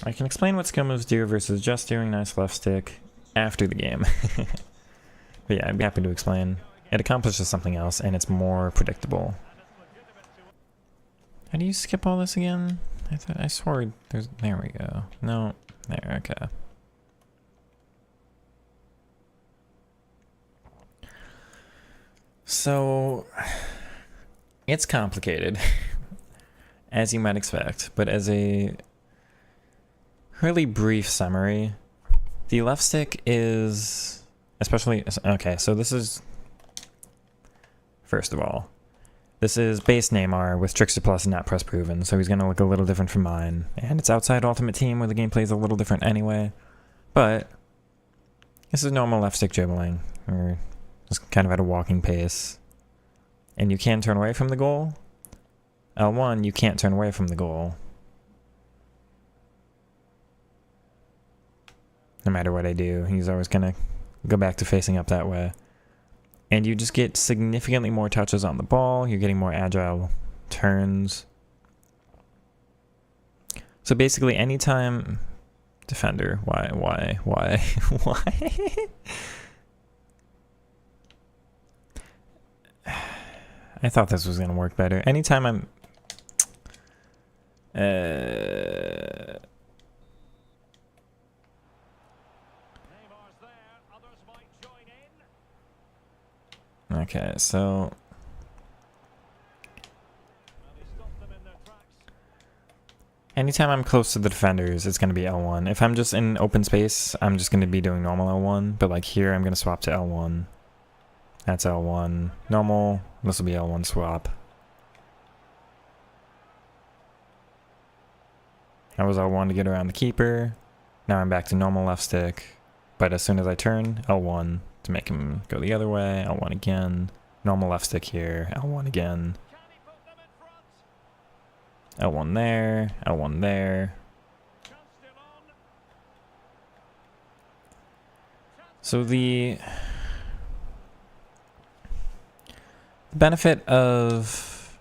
I can explain what skill moves do versus just doing nice left stick after the game. But yeah, I'd be happy to explain. It accomplishes something else, and it's more predictable. How do you skip all this again? I swore there's... There we go. No. There, okay. So... It's complicated, as you might expect, but as a really brief summary, the left stick is... Especially... Okay, so this is... First of all, this is base Neymar with Trickster Plus and not press proven, so he's going to look a little different from mine. And it's outside Ultimate Team where the gameplay is a little different anyway. But this is normal left stick dribbling, or just kind of at a walking pace. And you can turn away from the goal. L1, you can't turn away from the goal. No matter what I do, he's always going to go back to facing up that way. And you just get significantly more touches on the ball. You're getting more agile turns. So basically anytime... Defender, why? Why? I thought this was going to work better. Anytime I'm... Okay, so... Anytime I'm close to the defenders, it's going to be L1. If I'm just in open space, I'm just going to be doing normal L1. But like here, I'm going to swap to L1. That's L1. Normal. This will be L1 swap. That was L1 to get around the keeper. Now I'm back to normal left stick. But as soon as I turn, L1 to make him go the other way. L1 again. Normal left stick here. L1 again. L1 there. L1 there. So the benefit of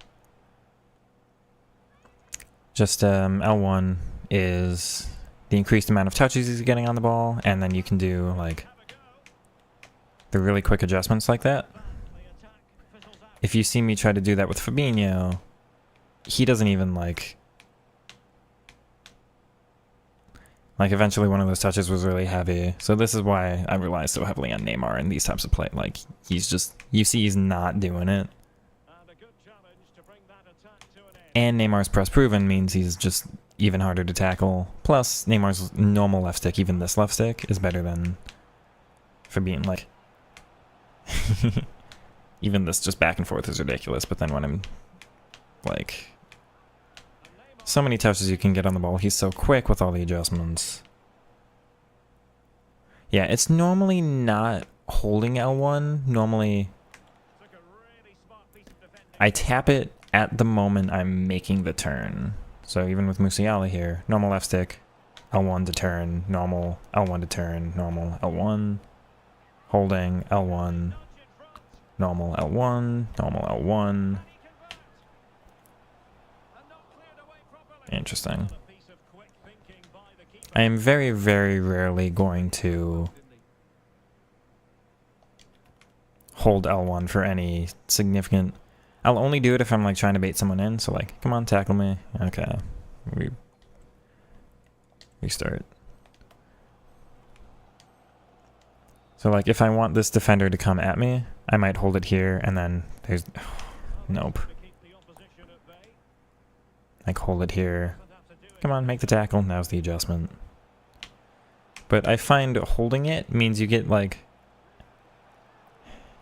just L1 is the increased amount of touches he's getting on the ball, and then you can do like the really quick adjustments like that. If you see me try to do that with Fabinho, he doesn't even like eventually one of those touches was really heavy. So this is why I rely so heavily on Neymar in these types of play. Like he's just, you see he's not doing it. And Neymar's press proven means he's just even harder to tackle. Plus Neymar's normal left stick, even this left stick, is better than Fabinho. Like even this just back and forth is ridiculous, but then when I'm like so many touches you can get on the ball, he's so quick with all the adjustments. Yeah, it's normally not holding L1. Normally I tap it at the moment I'm making the turn. So even with Musiala here, normal left stick, L1 to turn, normal, L1 to turn, normal, L1, holding, L1, normal, L1, normal, L1. Interesting. I am very, very rarely going to hold L1 for any significant... I'll only do it if I'm like trying to bait someone in, so like, come on, tackle me. Okay. Restart. So like, if I want this defender to come at me, I might hold it here, and then there's... Nope. Like, hold it here. Come on, make the tackle. Now's the adjustment. But I find holding it means you get, like...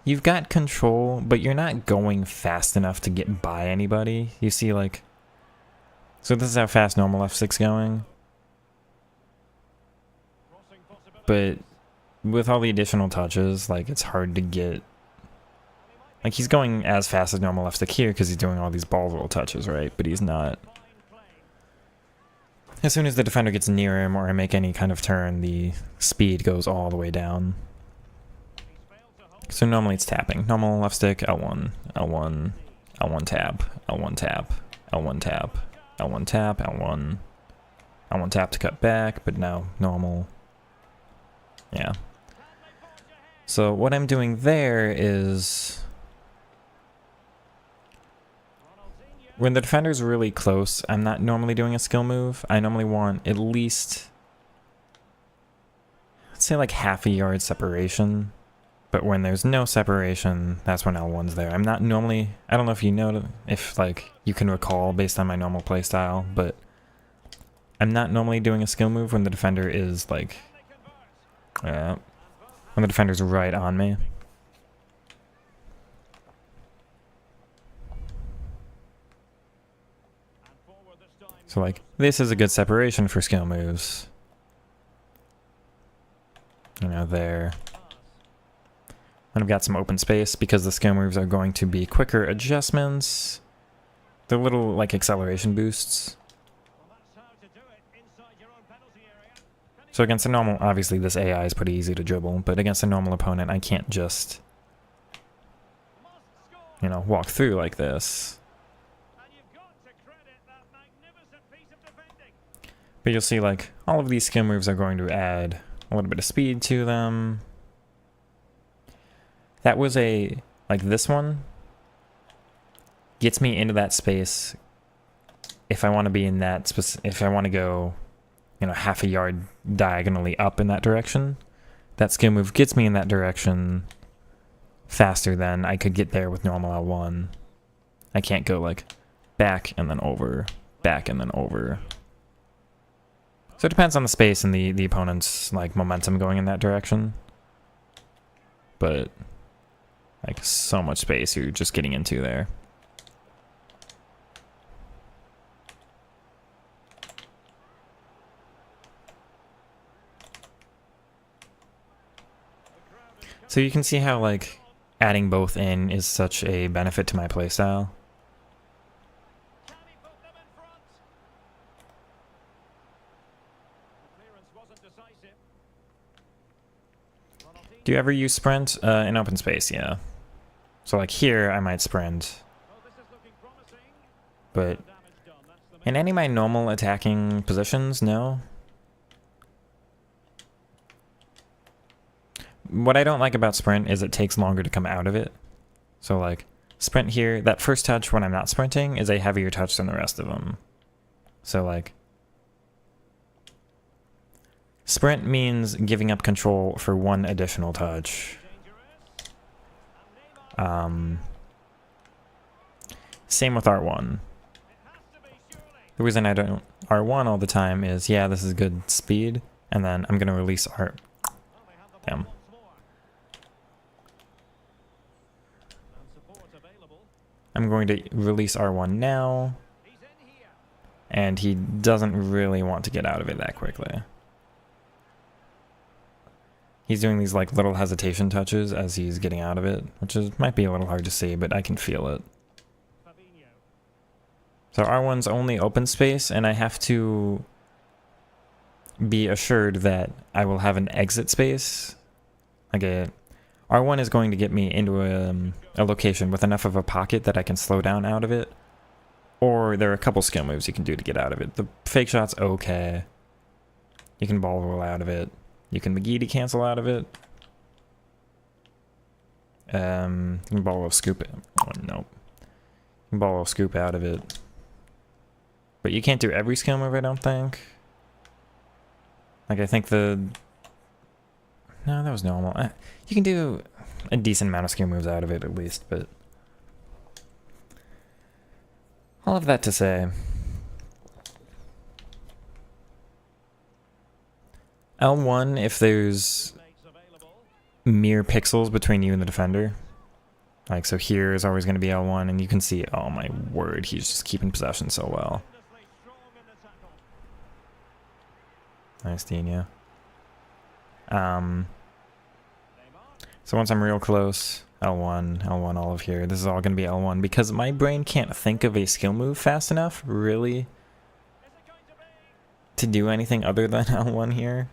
You've got control, but you're not going fast enough to get by anybody. You see, like... So this is how fast normal F6's going. But with all the additional touches, like, it's hard to get... Like, he's going as fast as normal left stick here because he's doing all these ball roll touches, right? But he's not. As soon as the defender gets near him or I make any kind of turn, the speed goes all the way down. So normally it's tapping. Normal left stick, L1, L1, L1 tap, L1 tap, L1 tap, L1 tap, L1. I want tap to cut back, but no, normal. Yeah. So what I'm doing there is, when the defender's really close, I'm not normally doing a skill move. I normally want at least, let's say like half a yard separation. But when there's no separation, that's when L1's there. I'm not normally, I don't know if you know, if like you can recall based on my normal playstyle, but I'm not normally doing a skill move when the defender is like, when the defender's right on me. So like, this is a good separation for skill moves. You know, there. And I've got some open space because the skill moves are going to be quicker adjustments. They're little like acceleration boosts. So against a normal, obviously this AI is pretty easy to dribble, but against a normal opponent I can't just, you know, walk through like this. But you'll see like all of these skill moves are going to add a little bit of speed to them. That was a, like this one gets me into that space if I want to be in that, if I want to go, you know, half a yard diagonally up in that direction. That skill move gets me in that direction faster than I could get there with normal L1. I can't go like back and then over, back and then over. So it depends on the space and the opponent's like momentum going in that direction. But like so much space you're just getting into there. So you can see how like adding both in is such a benefit to my playstyle. Do you ever use sprint in open space? Yeah. So like here I might sprint, but in any of my normal attacking positions, no. What I don't like about sprint is it takes longer to come out of it. So like sprint here, that first touch when I'm not sprinting is a heavier touch than the rest of them. So like sprint means giving up control for one additional touch. Same with R1. The reason I don't R1 all the time is, yeah, this is good speed, and then I'm going to release R... Damn. I'm going to release R1 now, and he doesn't really want to get out of it that quickly. He's doing these like little hesitation touches as he's getting out of it, which might be a little hard to see, but I can feel it. So R1's only open space, and I have to be assured that I will have an exit space. Like R1 is going to get me into a location with enough of a pocket that I can slow down out of it. Or there are a couple skill moves you can do to get out of it. The fake shot's okay. You can ball roll out of it. You can McGee cancel out of it. You can ball roll scoop it. Oh, nope. You can ball roll scoop out of it. But you can't do every skill move, I don't think. Like, I think the... No, that was normal. You can do a decent amount of skill moves out of it, at least, but... All of that to say... L1, if there's mere pixels between you and the defender. Like, so here is always going to be L1, and you can see, oh my word, he's just keeping possession so well. Nice, Dina. So once I'm real close, L1, L1, all of here, this is all going to be L1, because my brain can't think of a skill move fast enough, really, to do anything other than L1 here.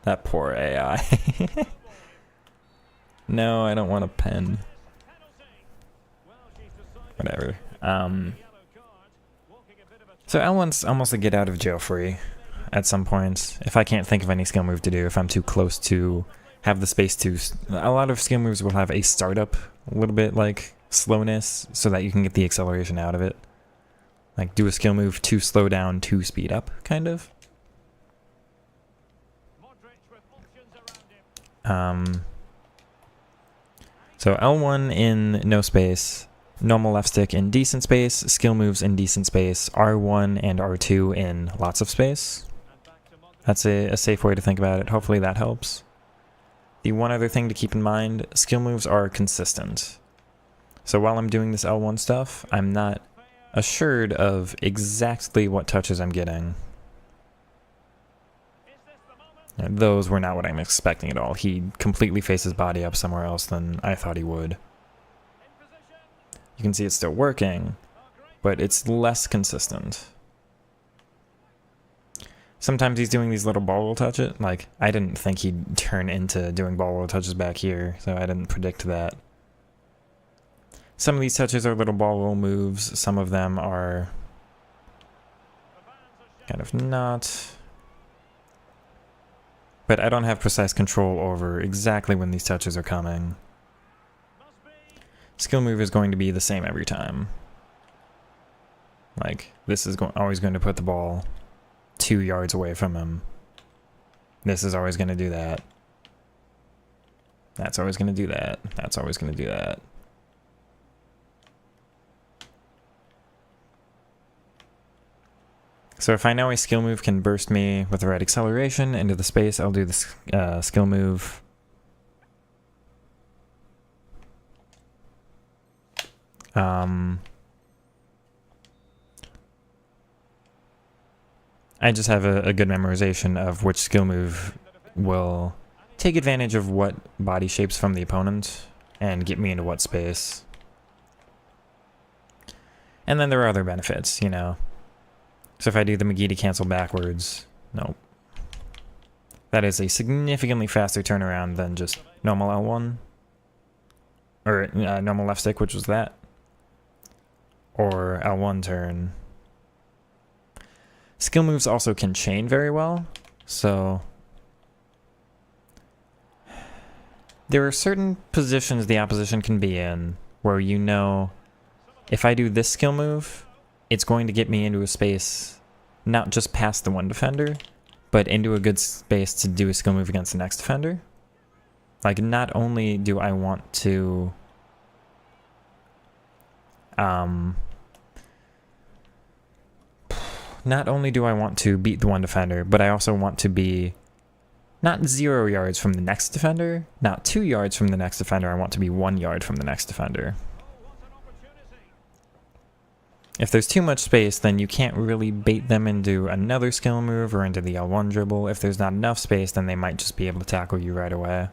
That poor AI. No, I don't want a pen. Whatever. So L1's almost a get out of jail free at some points. If I can't think of any skill move to do, if I'm too close to have the space to... A lot of skill moves will have a startup, a little bit like slowness, so that you can get the acceleration out of it. Like do a skill move to slow down to speed up, kind of. So L1 in no space, normal left stick in decent space, skill moves in decent space, R1 and R2 in lots of space. That's a safe way to think about it. Hopefully that helps. The one other thing to keep in mind, skill moves are consistent. So while I'm doing this L1 stuff, I'm not assured of exactly what touches I'm getting. Those were not what I'm expecting at all. He completely faced his body up somewhere else than I thought he would. You can see it's still working, but it's less consistent. Sometimes he's doing these little ball roll touches. Like, I didn't think he'd turn into doing ball roll touches back here, so I didn't predict that. Some of these touches are little ball roll moves. Some of them are kind of not. But I don't have precise control over exactly when these touches are coming. Skill move is going to be the same every time. Like, this is always going to put the ball 2 yards away from him. This is always going to do that. That's always going to do that. That's always going to do that. So if I know a skill move can burst me with the right acceleration into the space, I'll do the skill move. I just have a good memorization of which skill move will take advantage of what body shapes from the opponent and get me into what space. And then there are other benefits, you know. So if I do the McGee to cancel backwards, nope. That is a significantly faster turnaround than just normal L1. Or normal left stick, which was that. Or L1 turn. Skill moves also can chain very well, so there are certain positions the opposition can be in where you know if I do this skill move, it's going to get me into a space not just past the one defender, but into a good space to do a skill move against the next defender. Like, not only do I want to beat the one defender, but I also want to be not 0 yards from the next defender, not 2 yards from the next defender, I want to be 1 yard from the next defender. If there's too much space, then you can't really bait them into another skill move or into the L1 dribble. If there's not enough space, then they might just be able to tackle you right away.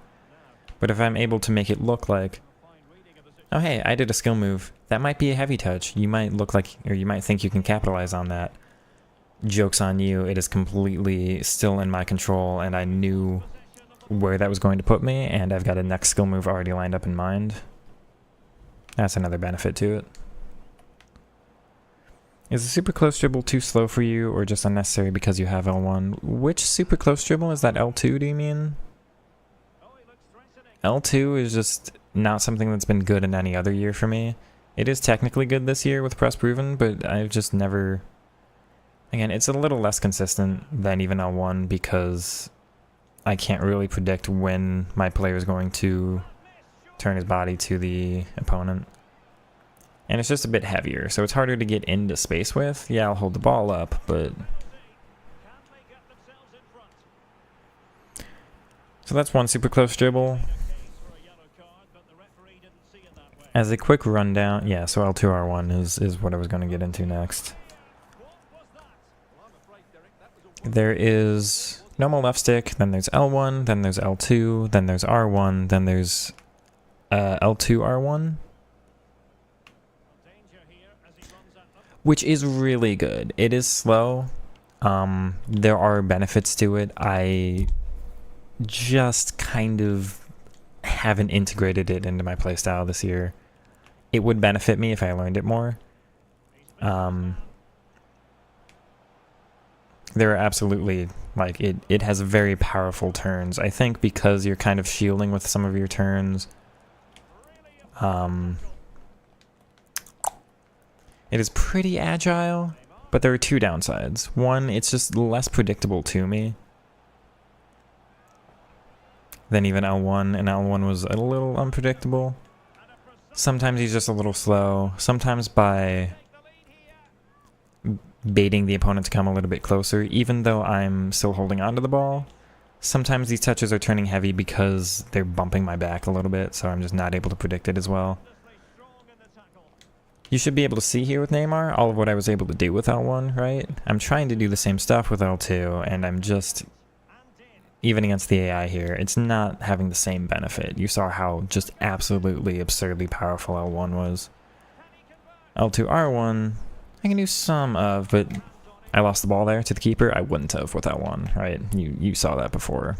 But if I'm able to make it look like, oh hey, I did a skill move, that might be a heavy touch. You might look like, or you might think you can capitalize on that. Joke's on you, it is completely still in my control, and I knew where that was going to put me, and I've got a next skill move already lined up in mind. That's another benefit to it. Is the super close dribble too slow for you, or just unnecessary because you have L1? Which super close dribble? Is that L2, do you mean? L2 is just not something that's been good in any other year for me. It is technically good this year with press proven, but I've just never... Again, it's a little less consistent than even L1 because I can't really predict when my player is going to turn his body to the opponent. And it's just a bit heavier, so it's harder to get into space with. Yeah, I'll hold the ball up, but... So that's one super close dribble. As a quick rundown, yeah, so L2+R2 is what I was going to get into next. There is normal left stick, then there's L1, then there's L2, then there's R1, then there's L2+R1. Which is really good. It is slow. There are benefits to it. I just kind of haven't integrated it into my playstyle this year. It would benefit me if I learned it more. There are absolutely, like, it has very powerful turns. I think because you're kind of shielding with some of your turns. It is pretty agile, but there are two downsides. One, it's just less predictable to me than even L1, and L1 was a little unpredictable. Sometimes he's just a little slow. Sometimes by baiting the opponent to come a little bit closer, even though I'm still holding onto the ball, sometimes these touches are turning heavy because they're bumping my back a little bit, so I'm just not able to predict it as well. You should be able to see here with Neymar all of what I was able to do with L1, right? I'm trying to do the same stuff with L2, and I'm just, even against the AI here, it's not having the same benefit. You saw how just absolutely absurdly powerful L1 was. L2+R1, I can do some of, but I lost the ball there to the keeper. I wouldn't have with L1, right? You saw that before.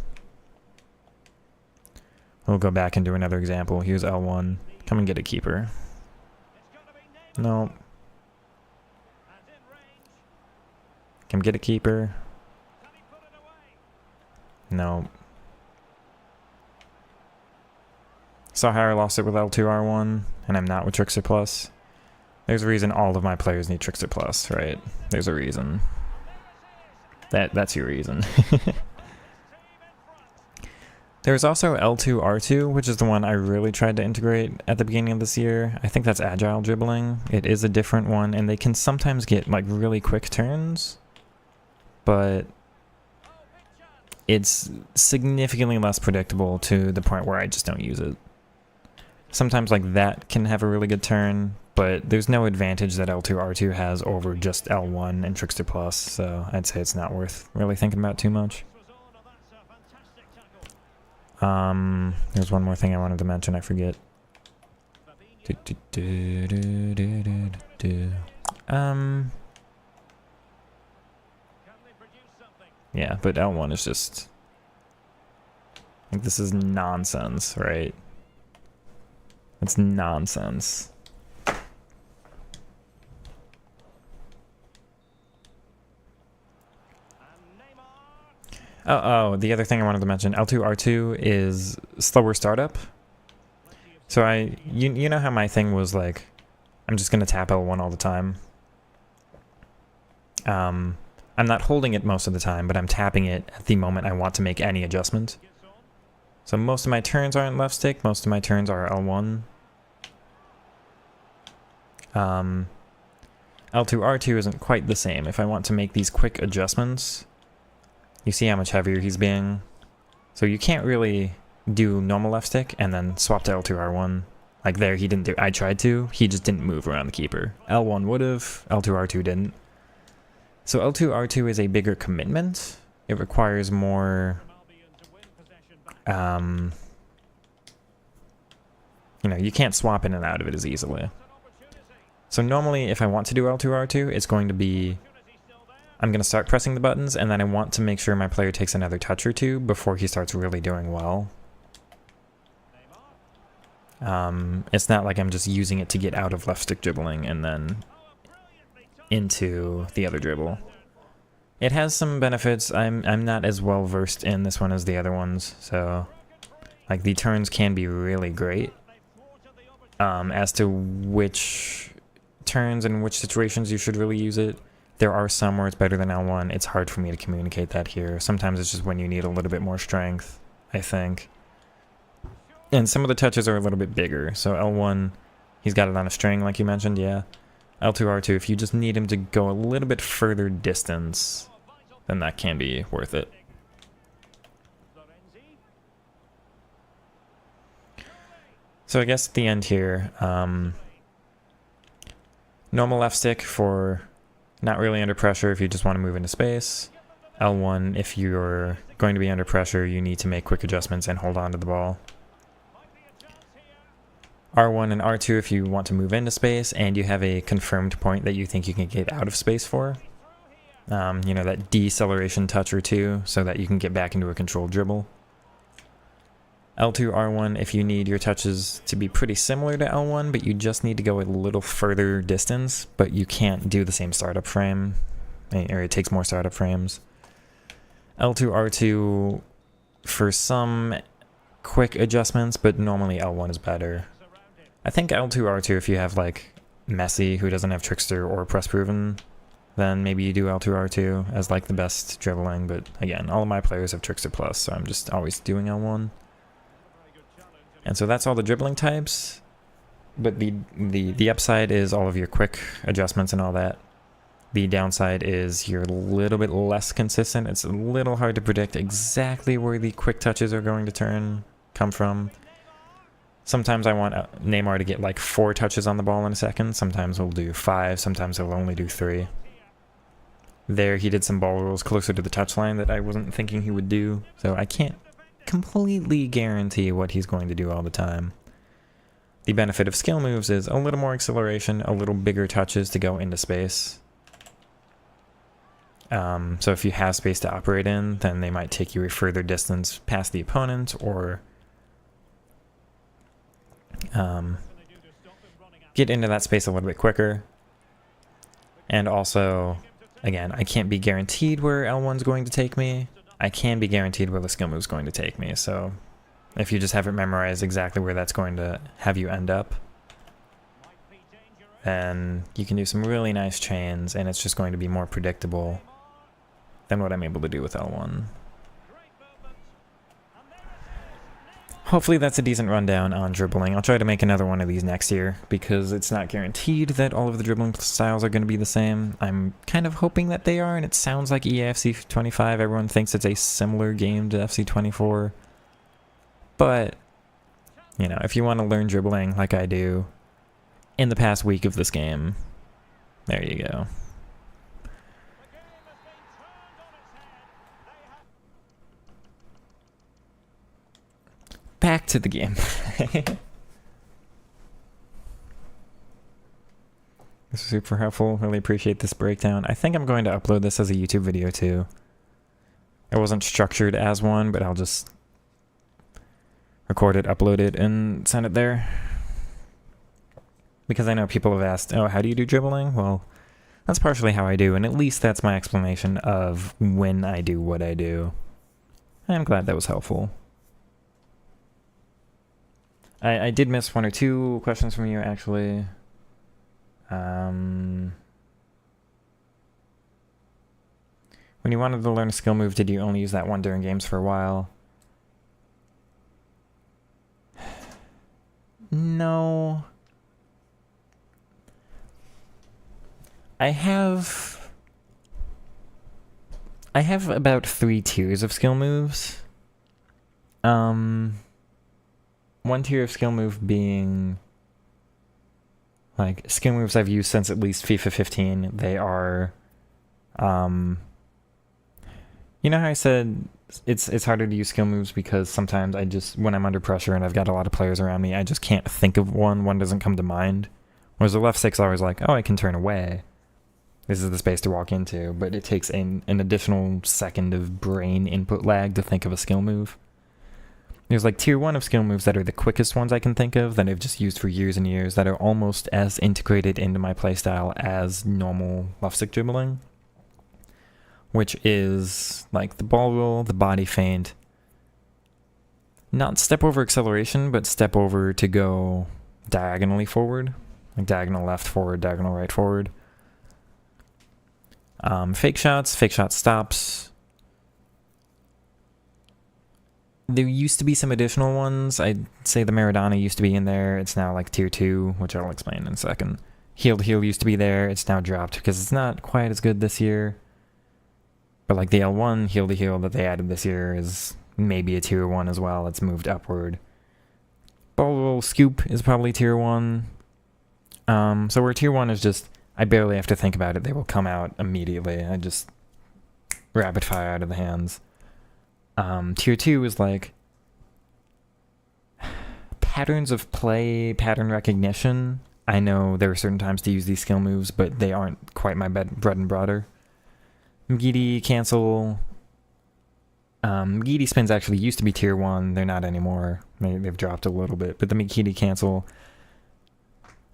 We'll go back and do another example. Here's L1. Come and get a keeper. No. Come get a keeper. No. Saw how I lost it with L2+R1, and I'm not with Trickster Plus. There's a reason all of my players need Trickster Plus, right? There's a reason. That's your reason. There's also L2+R2, which is the one I really tried to integrate at the beginning of this year. I think that's agile dribbling. It is a different one, and they can sometimes get like really quick turns, but it's significantly less predictable to the point where I just don't use it. Sometimes like that can have a really good turn, but there's no advantage that L2+R2 has over just L1 and Trickster Plus, so I'd say it's not worth really thinking about too much. There's one more thing I wanted to mention, I forget. Yeah, but L1 is just, like, this is nonsense, right? It's nonsense. Oh, the other thing I wanted to mention, L2+R2 is slower startup. So you know how my thing was like, I'm just gonna tap L1 all the time. I'm not holding it most of the time, but I'm tapping it at the moment I want to make any adjustment. So most of my turns aren't left stick, most of my turns are L1. L2+R2 isn't quite the same. If I want to make these quick adjustments, you see how much heavier he's being. So you can't really do normal left stick and then swap to L2+R1. Like there, he didn't do, I tried to, he just didn't move around the keeper. L1 would've, L2+R2 didn't. So L2+R2 is a bigger commitment. It requires more, you know, you can't swap in and out of it as easily. So normally if I want to do L2+R2, it's going to be, I'm going to start pressing the buttons, and then I want to make sure my player takes another touch or two before he starts really doing well. It's not like I'm just using it to get out of left stick dribbling and then into the other dribble. It has some benefits. I'm not as well versed in this one as the other ones, so like the turns can be really great. As to which turns and which situations you should really use it, there are some where it's better than L1. It's hard for me to communicate that here. Sometimes it's just when you need a little bit more strength, I think. And some of the touches are a little bit bigger. So L1, he's got it on a string like you mentioned, yeah. L2+R2, if you just need him to go a little bit further distance, then that can be worth it. So I guess at the end here, normal left stick for not really under pressure if you just want to move into space. L1, if you're going to be under pressure, you need to make quick adjustments and hold on to the ball. R1 and R2 if you want to move into space and you have a confirmed point that you think you can get out of space for. You know, that deceleration touch or two so that you can get back into a controlled dribble. L2, R1 if you need your touches to be pretty similar to L1, but you just need to go a little further distance, but you can't do the same startup frame, or it takes more startup frames. L2, R2 for some quick adjustments, but normally L1 is better. I think L2, R2 if you have like Messi who doesn't have Trickster or Press Proven, then maybe you do L2, R2 as like the best dribbling, but again, all of my players have Trickster Plus, so I'm just always doing L1. And so that's all the dribbling types, but the upside is all of your quick adjustments and all that. The downside is you're a little bit less consistent. It's a little hard to predict exactly where the quick touches are going to come from. Sometimes I want Neymar to get like 4 touches on the ball in a second. Sometimes he'll do 5, sometimes he'll only do 3. There he did some ball rolls closer to the touchline that I wasn't thinking he would do, so I can't completely guarantee what he's going to do all the time. The benefit of skill moves is a little more acceleration, a little bigger touches to go into space. So if you have space to operate in, then they might take you a further distance past the opponent, or get into that space a little bit quicker. And also, again, I can't be guaranteed where L1's going to take me. I can be guaranteed where the skill move's going to take me, so if you just haven't memorized exactly where that's going to have you end up, then you can do some really nice chains, and it's just going to be more predictable than what I'm able to do with L1. Hopefully that's a decent rundown on dribbling. I'll try to make another one of these next year, because it's not guaranteed that all of the dribbling styles are going to be the same. I'm kind of hoping that they are, and it sounds like EAFC 25. Everyone thinks it's a similar game to FC 24. But, you know, if you want to learn dribbling like I do in the past week of this game, there you go. Back to the game. This is super helpful. Really appreciate this breakdown. I think I'm going to upload this as a YouTube video too. It wasn't structured as one, but I'll just record it, upload it, and send it there. Because I know people have asked, oh, how do you do dribbling? Well, that's partially how I do, and at least that's my explanation of when I do what I do. I'm glad that was helpful. I did miss 1 or 2 questions from you, actually. When you wanted to learn a skill move, did you only use that one during games for a while? No. I have about 3 tiers of skill moves. One tier of skill move being like skill moves I've used since at least FIFA 15. They are, you know how I said it's harder to use skill moves because sometimes I just, when I'm under pressure and I've got a lot of players around me, I just can't think of one doesn't come to mind. Whereas the left 6 always like, oh, I can turn away. This is the space to walk into, but it takes an additional second of brain input lag to think of a skill move. There's like tier 1 of skill moves that are the quickest ones I can think of that I've just used for years and years that are almost as integrated into my playstyle as normal left stick dribbling, which is like the ball roll, the body feint, not step over acceleration, but step over to go diagonally forward, like diagonal left forward, diagonal right forward. Fake shot stops. There used to be some additional ones. I'd say the Maradona used to be in there. It's now like tier 2, which I'll explain in a second. Heel to heel used to be there. It's now dropped because it's not quite as good this year. But like the L1 heel to heel that they added this year is maybe a tier 1 as well. It's moved upward. Ball roll scoop is probably tier 1. So where tier 1 is just, I barely have to think about it. They will come out immediately. I just rapid fire out of the hands. Tier 2 is like patterns of play, pattern recognition. I know there are certain times to use these skill moves, but they aren't quite my bread and butter. Mgidi, cancel. Mgidi spins actually used to be tier 1. They're not anymore. they've dropped a little bit. But the Mikiti cancel,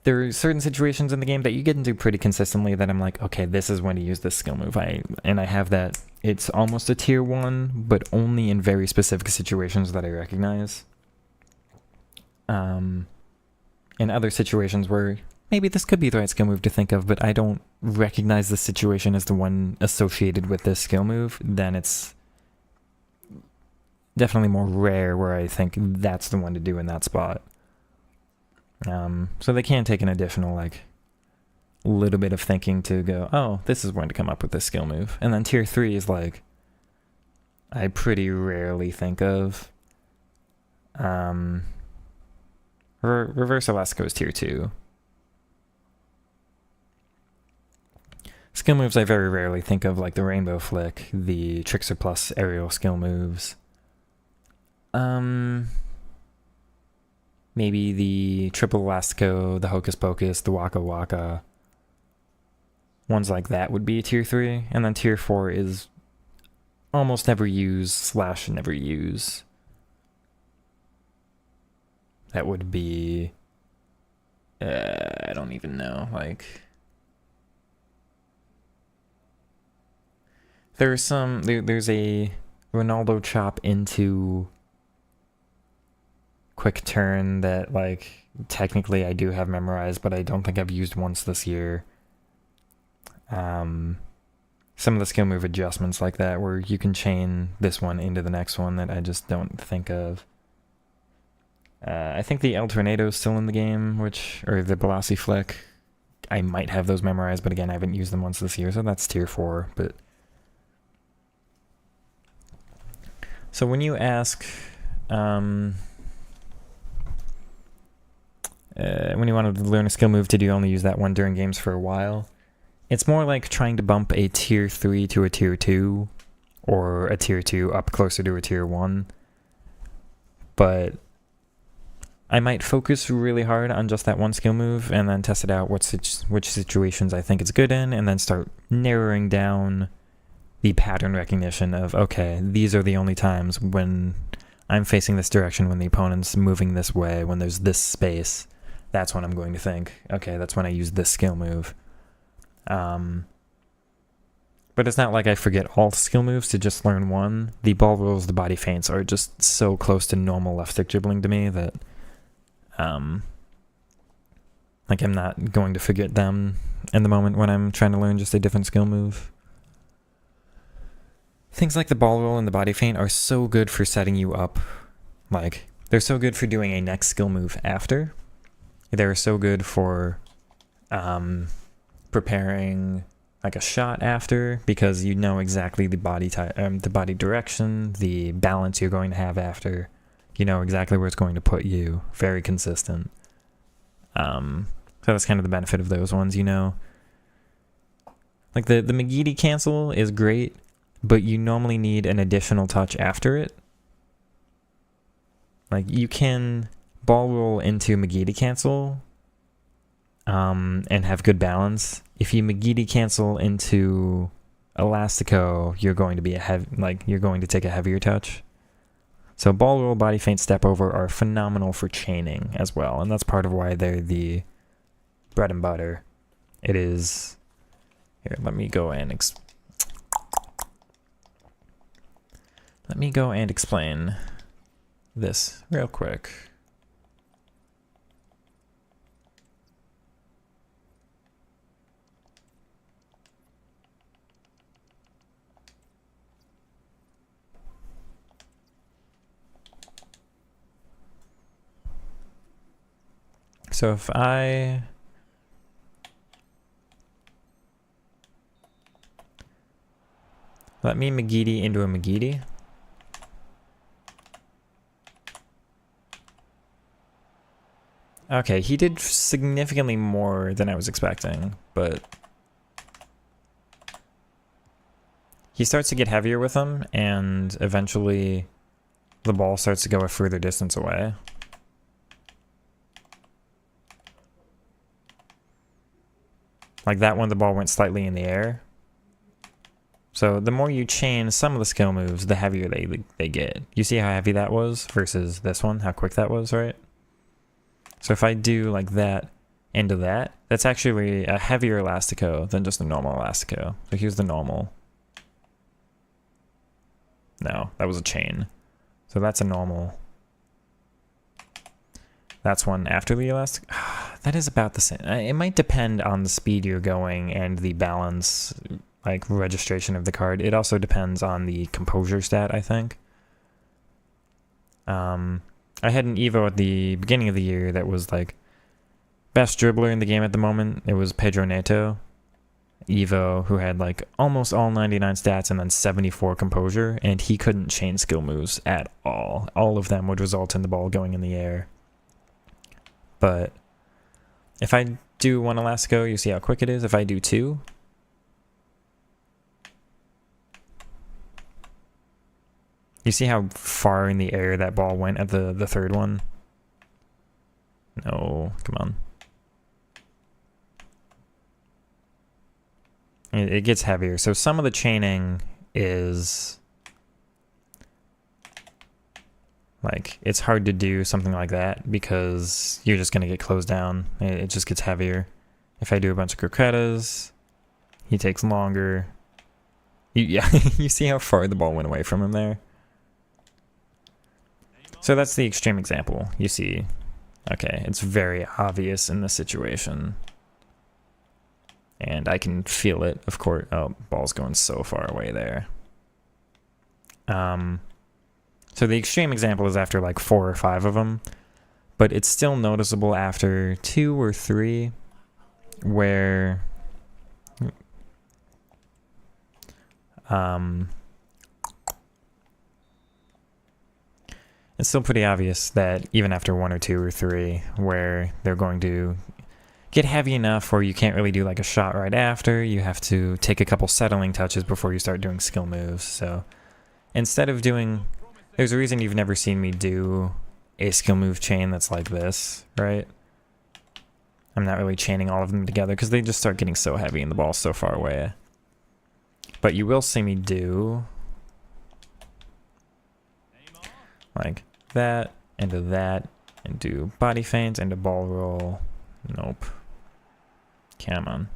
there are certain situations in the game that you get into pretty consistently that I'm like, okay, this is when to use this skill move. I have that. It's almost a tier 1, but only in very specific situations that I recognize. In other situations where maybe this could be the right skill move to think of, but I don't recognize the situation as the one associated with this skill move, then it's definitely more rare where I think that's the one to do in that spot. So they can take an additional, like, little bit of thinking to go, oh, this is when to come up with this skill move. And then tier 3 is like, I pretty rarely think of. Reverse Elasco is tier 2. Skill moves I very rarely think of, like the Rainbow Flick, the Trickster plus aerial skill moves. Maybe the Triple Elastico, the Hocus Pocus, the Waka Waka. Ones like that would be tier 3. And then tier 4 is almost never use / never use. That would be... I don't even know, like... There's a Ronaldo chop into quick turn that, like, technically I do have memorized, but I don't think I've used once this year. Some of the skill move adjustments like that, where you can chain this one into the next one that I just don't think of. I think the El Tornado is still in the game, or the Balassi Flick. I might have those memorized, but again, I haven't used them once this year, so that's tier 4, but... So when you ask, when you want to learn a skill move, did you only use that one during games for a while? It's more like trying to bump a tier 3 to a tier 2, or a tier 2 up closer to a tier 1. But I might focus really hard on just that one skill move, and then test it out which situations I think it's good in, and then start narrowing down the pattern recognition of, okay, these are the only times when I'm facing this direction, when the opponent's moving this way, when there's this space, that's when I'm going to think, okay, that's when I use this skill move. But it's not like I forget all the skill moves to just learn one. The ball rolls, the body feints are just so close to normal left stick dribbling to me that, like, I'm not going to forget them in the moment when I'm trying to learn just a different skill move. Things like the ball roll and the body feint are so good for setting you up. Like, they're so good for doing a next skill move after. They're so good for preparing like a shot after, because you know exactly the body the body direction, the balance you're going to have after. You know exactly where it's going to put you. Very consistent. So that's kind of the benefit of those ones, you know. Like the McGeady cancel is great, but you normally need an additional touch after it. Like, you can ball roll into McGeady cancel and have good balance. If you McGeady cancel into Elastico, you're going to be you're going to take a heavier touch. So ball roll, body feint, step over are phenomenal for chaining as well, and that's part of why they're the bread and butter. It is... Here, let me go and explain this real quick. So if I let me McGeady into a McGeady. Okay, he did significantly more than I was expecting, but he starts to get heavier with him, and eventually the ball starts to go a further distance away. Like that one, the ball went slightly in the air. So the more you chain some of the skill moves, the heavier they get. You see how heavy that was versus this one, how quick that was, right? So if I do like that into that, that's actually a heavier elastico than just a normal elastico. So here's the normal. No, that was a chain. So that's a normal. That's one after the elastic. That is about the same. It might depend on the speed you're going and the balance, like registration of the card. It also depends on the composure stat, I think. I had an Evo at the beginning of the year that was like best dribbler in the game at the moment. It was Pedro Neto, Evo, who had like almost all 99 stats and then 74 composure, and he couldn't chain skill moves at all. All of them would result in the ball going in the air. But if I do one elastico, you see how quick it is. If I do two, you see how far in the air that ball went at the third one? No, come on. It gets heavier. So some of the chaining is like, it's hard to do something like that because you're just going to get closed down. It just gets heavier. If I do a bunch of croquetas, he takes longer. Yeah, you see how far the ball went away from him there? So that's the extreme example. You see, okay, it's very obvious in this situation. And I can feel it, of course. Oh, ball's going so far away there. So the extreme example is after like 4 or 5 of them, but it's still noticeable after 2 or 3 where it's still pretty obvious that even after 1 or 2 or 3 where they're going to get heavy enough where you can't really do like a shot right after. You have to take a couple settling touches before you start doing skill moves. So instead of doing, there's a reason you've never seen me do a skill move chain that's like this, right? I'm not really chaining all of them together because they just start getting so heavy and the ball's so far away. But you will see me do like that into that and do body feints into ball roll. Nope. Come on.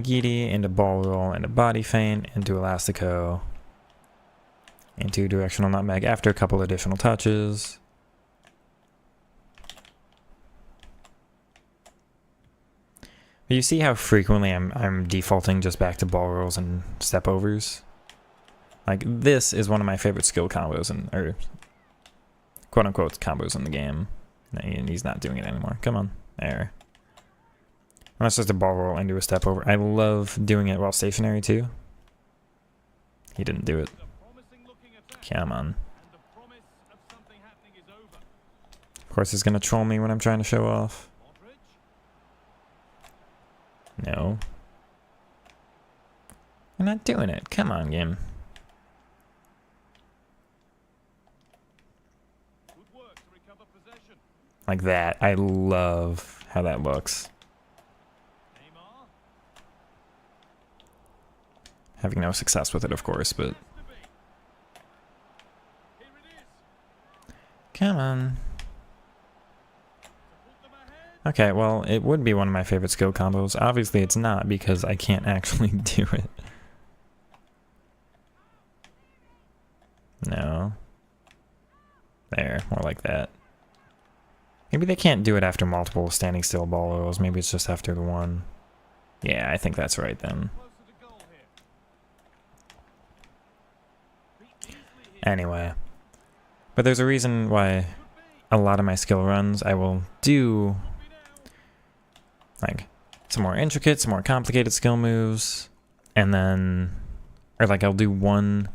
Giddy into ball roll, into body feint, into elastico, into directional nutmeg after a couple additional touches. But you see how frequently I'm defaulting just back to ball rolls and step overs? Like, this is one of my favorite skill combos, or quote unquote combos in the game. And he's not doing it anymore. Come on. There. And that's just a ball roll into a step over. I love doing it while stationary too. He didn't do it. Come on. Of course he's gonna troll me when I'm trying to show off. No. I'm not doing it. Come on, game. Like that. I love how that looks. Having no success with it, of course, but... Come on. Okay, well, it would be one of my favorite skill combos. Obviously, it's not, because I can't actually do it. No. There, more like that. Maybe they can't do it after multiple standing still ball rolls. Maybe it's just after the one. Yeah, I think that's right then. Anyway. But there's a reason why a lot of my skill runs I will do like some more intricate, some more complicated skill moves, and then, or like I'll do one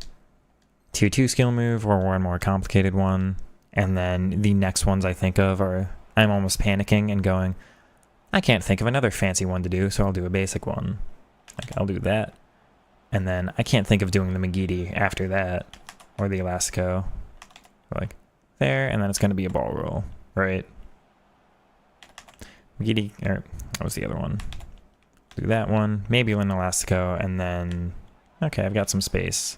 2-2 skill move or one more complicated one. And then the next ones I think of are, I'm almost panicking and going, I can't think of another fancy one to do, so I'll do a basic one. Like, I'll do that. And then I can't think of doing the Magidi after that, or the Elastico. Like, there, and then it's going to be a ball roll, right? Magidi, or what was the other one? Do that one, maybe an elastico, and then, okay, I've got some space.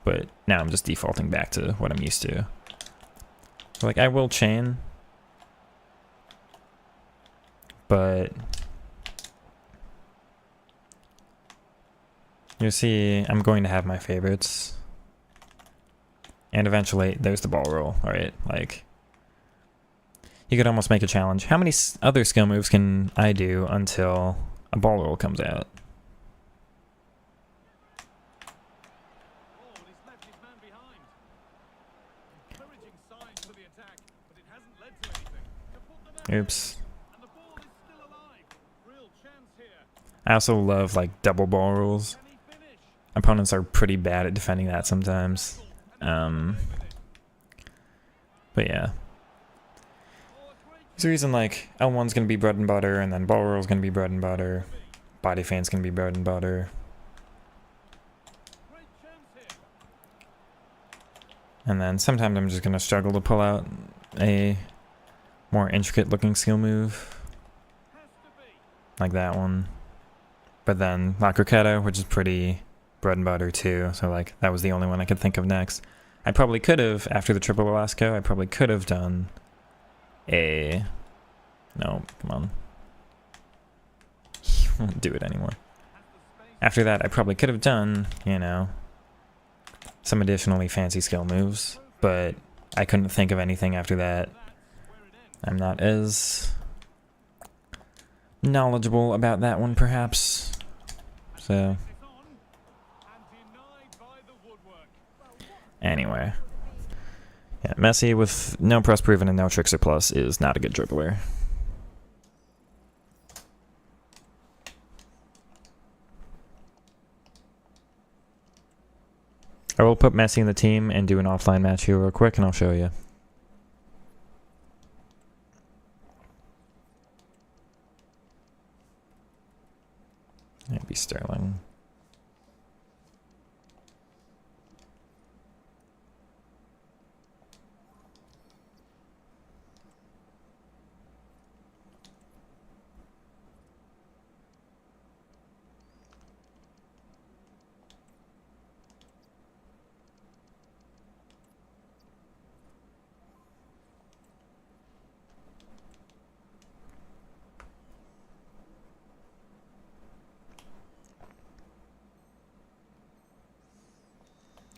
But now I'm just defaulting back to what I'm used to. So like, I will chain, but you'll see I'm going to have my favorites. And eventually, there's the ball roll, alright? Like, you could almost make a challenge. How many other skill moves can I do until a ball roll comes out? Oops. I also love like double ball rolls. Opponents are pretty bad at defending that sometimes. But yeah. There's a reason like L1's gonna be bread and butter, and then ball roll's gonna be bread and butter. Body feints gonna be bread and butter. And then sometimes I'm just gonna struggle to pull out a more intricate looking skill move. Like that one. But then La Croqueta, which is pretty bread and butter too. So like that was the only one I could think of next. I probably could have, after the triple Elastico, I probably could have done a... No, come on. He won't do it anymore. After that, I probably could have done, you know, some additionally fancy skill moves, but I couldn't think of anything after that. I'm not as knowledgeable about that one, perhaps. So... Anyway. Yeah, Messi with no press proven and no Trickster plus is not a good dribbler. I will put Messi in the team and do an offline match here real quick and I'll show you. Maybe Sterling.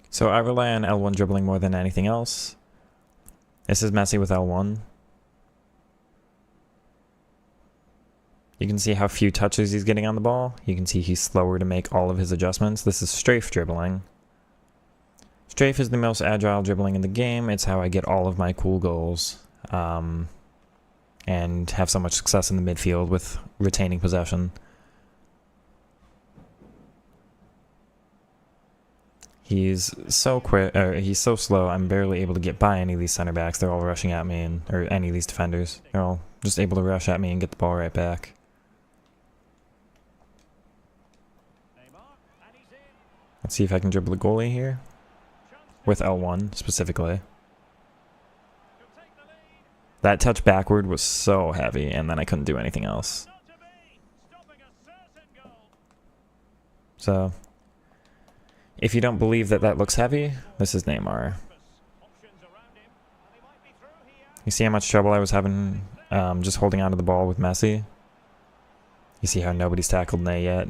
So I rely on L1 dribbling more than anything else. This is Messi with L1. You can see how few touches he's getting on the ball. You can see he's slower to make all of his adjustments. This is strafe dribbling. Strafe is the most agile dribbling in the game. It's how I get all of my cool goals. And have so much success in the midfield with retaining possession. He's so quick, he's so slow, I'm barely able to get by any of these center backs. They're all rushing at me, or any of these defenders. They're all just able to rush at me and get the ball right back. Let's see if I can dribble the goalie here. With L1, specifically. That touch backward was so heavy, and then I couldn't do anything else. So... if you don't believe that that looks heavy, this is Neymar. You see how much trouble I was having just holding onto the ball with Messi? You see how nobody's tackled Ney yet?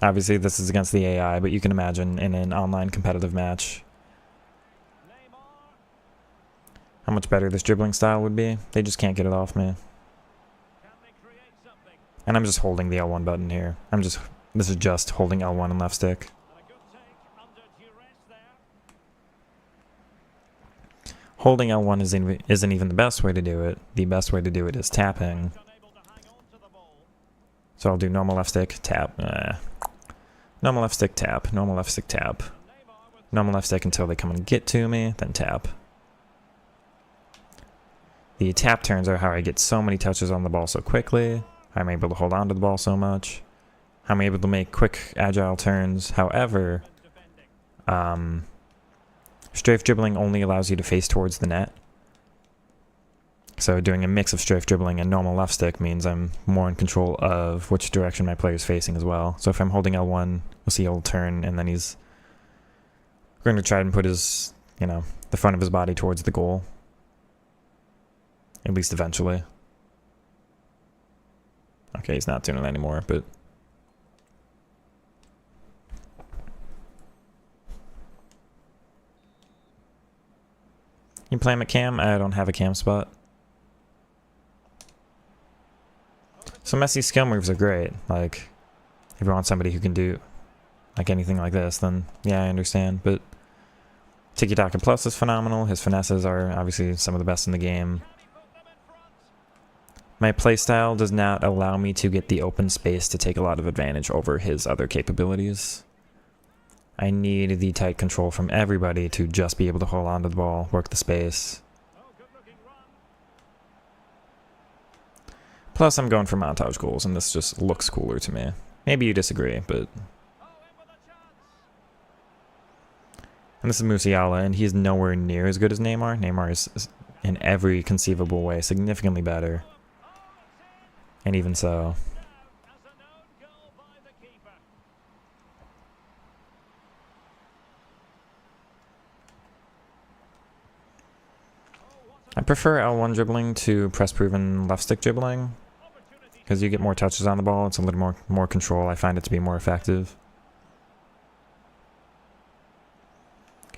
Obviously this is against the AI, but you can imagine in an online competitive match how much better this dribbling style would be. They just can't get it off me. And I'm just holding the L1 button here. This is just holding L1 and left stick. Holding L1 isn't even the best way to do it. The best way to do it is tapping. So I'll do normal left stick, tap. Normal left stick, tap. Normal left stick, tap. Normal left stick until they come and get to me, then tap. The tap turns are how I get so many touches on the ball so quickly. I'm able to hold on to the ball so much. I'm able to make quick, agile turns. However, strafe dribbling only allows you to face towards the net. So So doing a mix of strafe dribbling and normal left stick means I'm more in control of which direction my player is facing as well. So if I'm holding L1, you'll see he'll turn, and then he's going to try and put his, the front of his body towards the goal. At least eventually. Okay, he's not doing it anymore, but... You play him at cam? I don't have a cam spot. So Messi's skill moves are great. Like, if you want somebody who can do like anything like this, then yeah, I understand. But Tiki Taka Plus is phenomenal. His finesses are obviously some of the best in the game. My playstyle does not allow me to get the open space to take a lot of advantage over his other capabilities. I need the tight control from everybody to just be able to hold on to the ball, work the space. Plus, I'm going for montage goals, and this just looks cooler to me. Maybe you disagree, but... And this is Musiala, and he's nowhere near as good as Neymar. Neymar is in every conceivable way significantly better. And even so... I prefer L1 dribbling to press-proven left-stick dribbling, because you get more touches on the ball. It's a little more control. I find it to be more effective.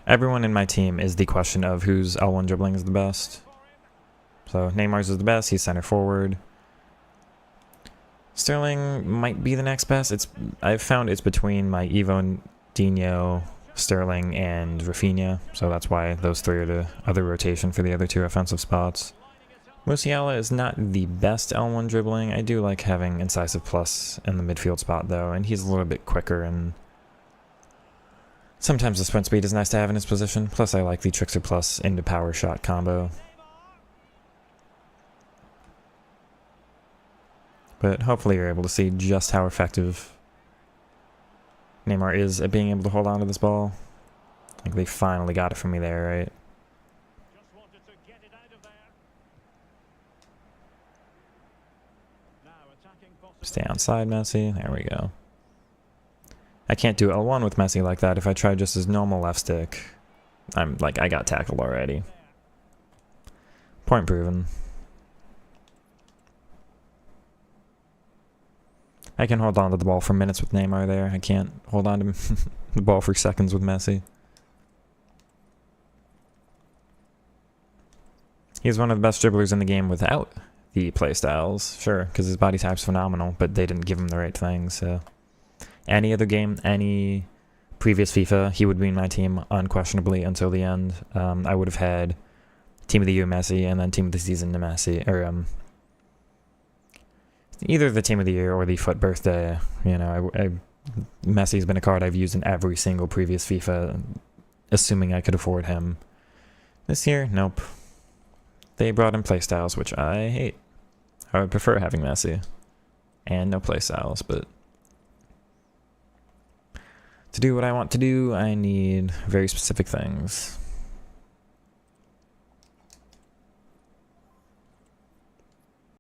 Everyone in my team is the question of whose L1 dribbling is the best. So Neymar's is the best. He's center forward. Sterling might be the next best. I've found it's between my Evo, Dino, Sterling, and Rafinha, so that's why those three are the other rotation for the other two offensive spots. Musiala is not the best L1 dribbling. I do like having Incisive Plus in the midfield spot, though, and he's a little bit quicker, and sometimes the sprint speed is nice to have in his position. Plus, I like the Trickster Plus into power shot combo. But hopefully you're able to see just how effective Neymar is at being able to hold on to this ball. Like, they finally got it from me there, right? Stay outside Messi. There we go. I can't do L1 with Messi like that. If I try just his normal left stick, I got tackled already. Point proven. I can hold on to the ball for minutes with Neymar there. I can't hold on to the ball for seconds with Messi. He's one of the best dribblers in the game without the playstyles. Sure, because his body type's phenomenal, but they didn't give him the right things. So, any other game, any previous FIFA, he would be in my team unquestionably until the end. I would have had Team of the Year Messi and then Team of the Season to Messi, or either the Team of the Year or the Foot Birthday. Messi's been a card I've used in every single previous FIFA, assuming I could afford him. This year, nope. They brought in playstyles, which I hate. I would prefer having Messi and no playstyles, but to do what I want to do, I need very specific things.